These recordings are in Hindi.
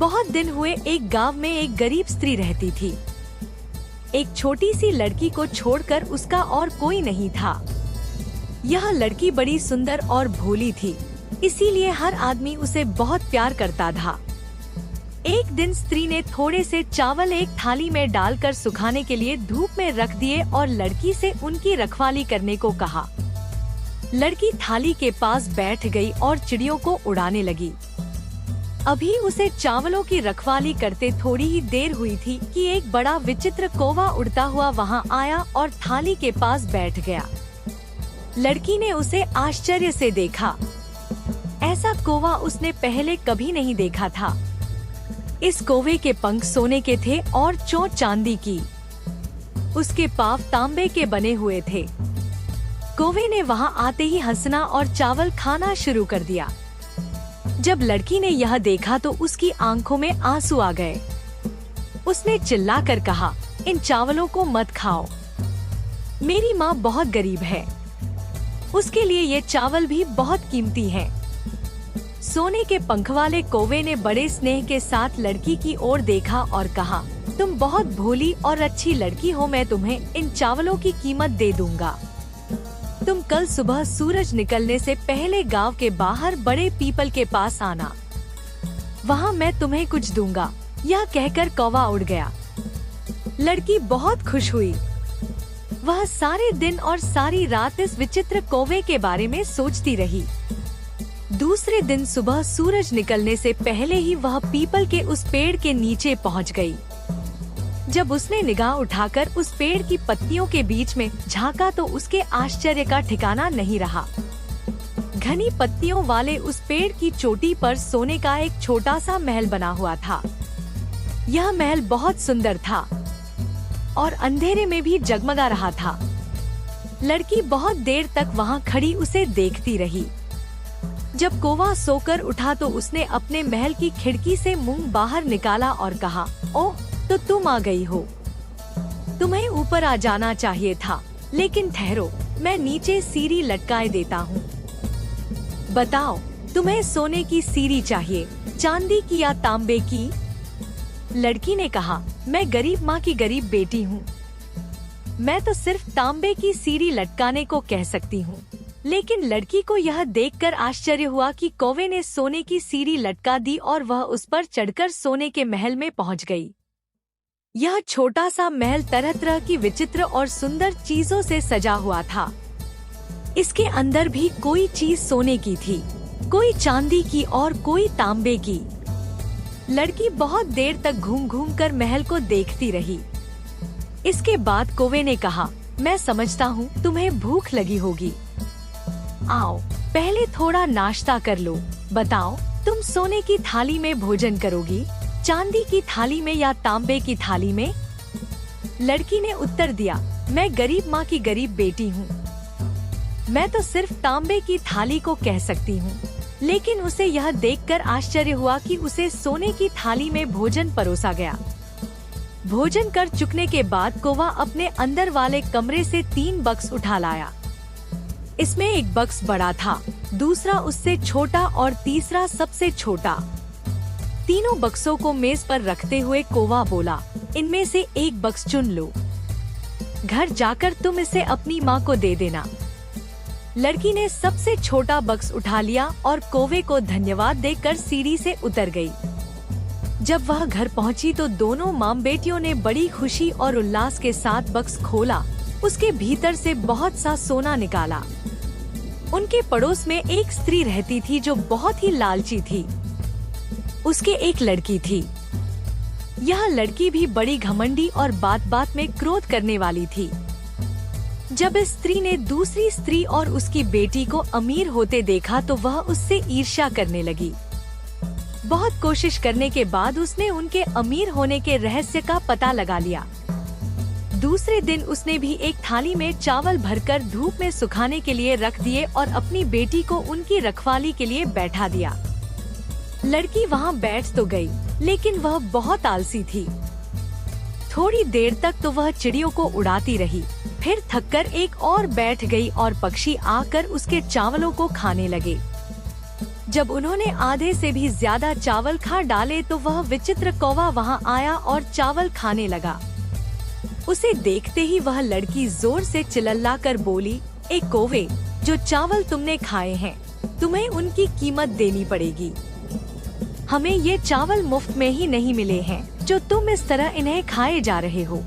बहुत दिन हुए एक गांव में एक गरीब स्त्री रहती थी। एक छोटी सी लड़की को छोड़कर उसका और कोई नहीं था। यह लड़की बड़ी सुंदर और भोली थी, इसीलिए हर आदमी उसे बहुत प्यार करता था। एक दिन स्त्री ने थोड़े से चावल एक थाली में डालकर सुखाने के लिए धूप में रख दिए और लड़की से उनकी रखवाली करने को कहा। लड़की थाली के पास बैठ गई और चिड़ियों को उड़ाने लगी। अभी उसे चावलों की रखवाली करते थोड़ी ही देर हुई थी कि एक बड़ा विचित्र कौवा उड़ता हुआ वहां आया और थाली के पास बैठ गया। लड़की ने उसे आश्चर्य से देखा। ऐसा कौवा उसने पहले कभी नहीं देखा था। इस कौवे के पंख सोने के थे और चोंच चांदी की। उसके पाँव तांबे के बने हुए थे। कौवे ने वहां आते ही हंसना और चावल खाना शुरू कर दिया। जब लड़की ने यह देखा तो उसकी आंखों में आंसू आ गए। उसने चिल्लाकर कहा, इन चावलों को मत खाओ। मेरी माँ बहुत गरीब है, उसके लिए ये चावल भी बहुत कीमती हैं। सोने के पंख वाले कौवे ने बड़े स्नेह के साथ लड़की की ओर देखा और कहा, तुम बहुत भोली और अच्छी लड़की हो, मैं तुम्हें इन चावलों की कीमत दे दूंगा। तुम कल सुबह सूरज निकलने से पहले गांव के बाहर बड़े पीपल के पास आना, वहां मैं तुम्हें कुछ दूंगा। यह कहकर कौवा उड़ गया। लड़की बहुत खुश हुई। वह सारे दिन और सारी रात इस विचित्र कौवे के बारे में सोचती रही। दूसरे दिन सुबह सूरज निकलने से पहले ही वह पीपल के उस पेड़ के नीचे पहुंच गई। जब उसने निगाह उठाकर उस पेड़ की पत्तियों के बीच में झांका तो उसके आश्चर्य का ठिकाना नहीं रहा। घनी पत्तियों वाले उस पेड़ की चोटी पर सोने का एक छोटा सा महल बना हुआ था। यह महल बहुत सुंदर था और अंधेरे में भी जगमगा रहा था। लड़की बहुत देर तक वहां खड़ी उसे देखती रही। जब कौवा सोकर उठा तो उसने अपने महल की खिड़की से मुंह बाहर निकाला और कहा, ओह, तो तुम आ गई हो। तुम्हें ऊपर आ जाना चाहिए था, लेकिन ठहरो, मैं नीचे सीढ़ी लटकाए देता हूँ। बताओ, तुम्हें सोने की सीढ़ी चाहिए, चांदी की या तांबे की? लड़की ने कहा, मैं गरीब माँ की गरीब बेटी हूँ। मैं तो सिर्फ तांबे की सीढ़ी लटकाने को कह सकती हूँ। लेकिन लड़की को यह देखकर आश्चर्य हुआ कि कौवे ने सोने की सीढ़ी लटका दी और वह उस पर चढ़कर सोने के महल में पहुँच गई। यह छोटा सा महल तरह तरह की विचित्र और सुंदर चीजों से सजा हुआ था। इसके अंदर भी कोई चीज सोने की थी, कोई चांदी की और कोई तांबे की। लड़की बहुत देर तक घूम घूम कर महल को देखती रही। इसके बाद कौवे ने कहा, मैं समझता हूँ तुम्हें भूख लगी होगी। आओ, पहले थोड़ा नाश्ता कर लो। बताओ, तुम सोने की थाली में भोजन करोगी, चांदी की थाली में या तांबे की थाली में? लड़की ने उत्तर दिया, मैं गरीब माँ की गरीब बेटी हूँ। मैं तो सिर्फ तांबे की थाली को कह सकती हूँ। लेकिन उसे यह देखकर आश्चर्य हुआ कि उसे सोने की थाली में भोजन परोसा गया। भोजन कर चुकने के बाद कौवा अपने अंदर वाले कमरे से 3 बक्स उठा लाया। इसमें एक बक्स बड़ा था, दूसरा उससे छोटा और तीसरा सबसे छोटा। तीनों बक्सों को मेज पर रखते हुए कौवा बोला, इनमें से एक बक्स चुन लो। घर जाकर तुम इसे अपनी माँ को दे देना। लड़की ने सबसे छोटा बक्स उठा लिया और कौवे को धन्यवाद देकर सीढ़ी से उतर गई। जब वह घर पहुंची तो दोनों माँ बेटियों ने बड़ी खुशी और उल्लास के साथ बक्स खोला। उसके भीतर से बहुत सा सोना निकाला। उनके पड़ोस में एक स्त्री रहती थी जो बहुत ही लालची थी। उसके एक लड़की थी। यह लड़की भी बड़ी घमंडी और बात बात में क्रोध करने वाली थी। जब इस स्त्री ने दूसरी स्त्री और उसकी बेटी को अमीर होते देखा तो वह उससे ईर्ष्या करने लगी। बहुत कोशिश करने के बाद उसने उनके अमीर होने के रहस्य का पता लगा लिया। दूसरे दिन उसने भी एक थाली में चावल भरकर धूप में सुखाने के लिए रख दिए और अपनी बेटी को उनकी रखवाली के लिए बैठा दिया। लड़की वहां बैठ तो गई, लेकिन वह बहुत आलसी थी। थोड़ी देर तक तो वह चिड़ियों को उड़ाती रही, फिर थककर एक और बैठ गई और पक्षी आकर उसके चावलों को खाने लगे। जब उन्होंने आधे से भी ज्यादा चावल खा डाले तो वह विचित्र कौवा वहां आया और चावल खाने लगा। उसे देखते ही वह लड़की जोर से चिल्ला कर बोली, ए कौवे, जो चावल तुमने खाए हैं तुम्हें उनकी कीमत देनी पड़ेगी। हमें ये चावल मुफ्त में ही नहीं मिले हैं जो तुम इस तरह इन्हें खाए जा रहे हो।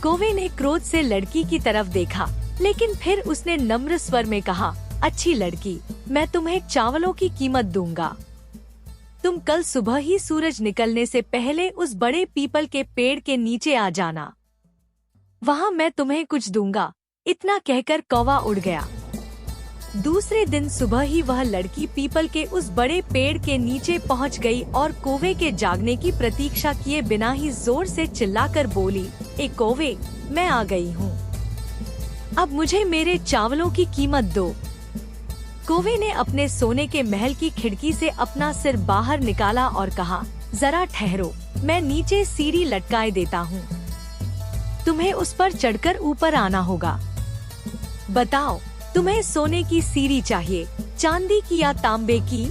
कौवे ने क्रोध से लड़की की तरफ देखा, लेकिन फिर उसने नम्र स्वर में कहा, अच्छी लड़की, मैं तुम्हें चावलों की कीमत दूंगा। तुम कल सुबह ही सूरज निकलने से पहले उस बड़े पीपल के पेड़ के नीचे आ जाना, वहाँ मैं तुम्हें कुछ दूंगा। इतना कहकर कौवा उड़ गया। दूसरे दिन सुबह ही वह लड़की पीपल के उस बड़े पेड़ के नीचे पहुंच गई और कौवे के जागने की प्रतीक्षा किए बिना ही जोर से चिल्लाकर बोली, ए कौवे, मैं आ गई हूँ, अब मुझे मेरे चावलों की कीमत दो। कौवे ने अपने सोने के महल की खिड़की से अपना सिर बाहर निकाला और कहा, जरा ठहरो, मैं नीचे सीढ़ी लटकाए देता हूँ, तुम्हें उस पर चढ़कर ऊपर आना होगा। बताओ, तुम्हें सोने की सीढ़ी चाहिए, चांदी की या तांबे की?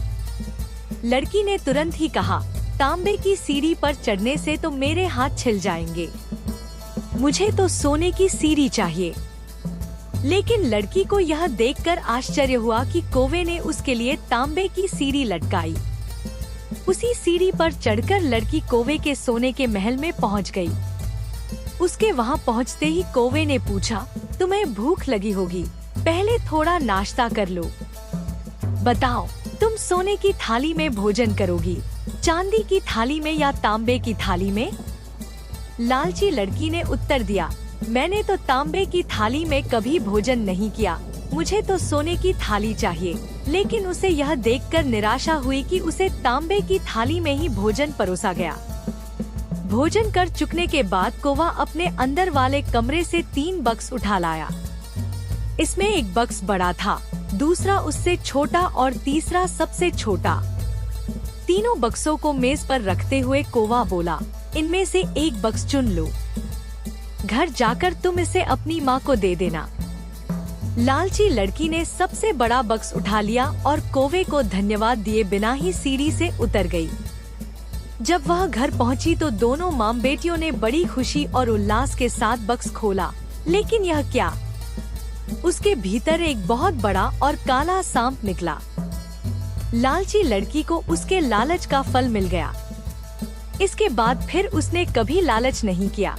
लड़की ने तुरंत ही कहा, तांबे की सीढ़ी पर चढ़ने से तो मेरे हाथ छिल जाएंगे, मुझे तो सोने की सीढ़ी चाहिए। लेकिन लड़की को यह देखकर आश्चर्य हुआ कि कौवे ने उसके लिए तांबे की सीढ़ी लटकाई। उसी सीढ़ी पर चढ़कर लड़की कौवे के सोने के महल में पहुंच गई। उसके वहां पहुंचते ही कौवे ने पूछा, तुम्हें भूख लगी होगी, पहले थोड़ा नाश्ता कर लो। बताओ, तुम सोने की थाली में भोजन करोगी, चांदी की थाली में या तांबे की थाली में? लालची लड़की ने उत्तर दिया, मैंने तो तांबे की थाली में कभी भोजन नहीं किया, मुझे तो सोने की थाली चाहिए। लेकिन उसे यह देखकर निराशा हुई कि उसे तांबे की थाली में ही भोजन परोसा गया। भोजन कर चुकने के बाद कौवा अपने अंदर वाले कमरे से 3 बक्स उठा लाया। इसमें एक बक्स बड़ा था, दूसरा उससे छोटा और तीसरा सबसे छोटा। तीनों बक्सों को मेज पर रखते हुए कौवा बोला, इनमें से एक बक्स चुन लो, घर जाकर तुम इसे अपनी माँ को दे देना। लालची लड़की ने सबसे बड़ा बक्स उठा लिया और कौवे को धन्यवाद दिए बिना ही सीढ़ी से उतर गई। जब वह घर पहुंची तो दोनों माँ बेटियों ने बड़ी खुशी और उल्लास के साथ बक्स खोला। लेकिन यह क्या? उसके भीतर एक बहुत बड़ा और काला सांप निकला। लालची लड़की को उसके लालच का फल मिल गया। इसके बाद फिर उसने कभी लालच नहीं किया।